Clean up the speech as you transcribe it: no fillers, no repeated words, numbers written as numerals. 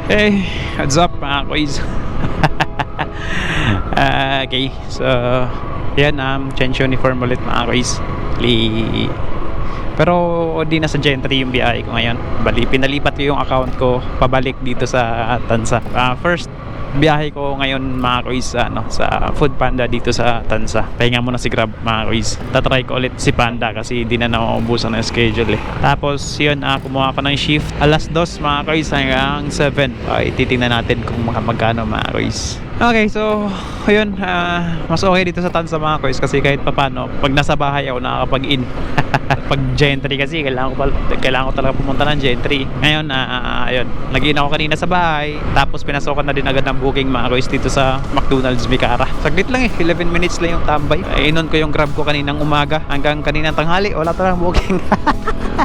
Hey, what's up mga quiz? Okay, so yan, change uniform ulit mga quiz. Pero di na sa Gentry yung biyahe ko ngayon. Bali, pinalipat ko yung account ko pabalik dito sa Tansa. First biyahe ko ngayon mga quiz sa Food Panda dito sa Tansa. Pahinga muna si Grab mga quiz. Tatry ko ulit si Panda kasi di na naubusan ng schedule eh. Tapos yun, kumuha ko ng shift alas 2 mga quiz hanggang 7. Titingnan natin kung magkano mga quiz. Okay, so yun, mas okay dito sa Tansa mga quiz kasi kahit papano pag nasa bahay ako nakakapag-in. Pag Gentry kasi kailangan ko talaga pumunta ng Gentry. Ngayon, ayun, nag-in ako kanina sa bahay, tapos pinasokan na din agad ng booking mga quiz dito sa McDonald's Mikara. Saglit lang 11 minutes lang yung tambay. Inon ko yung Grab ko kaninang umaga hanggang kaninang tanghali, wala talagang booking.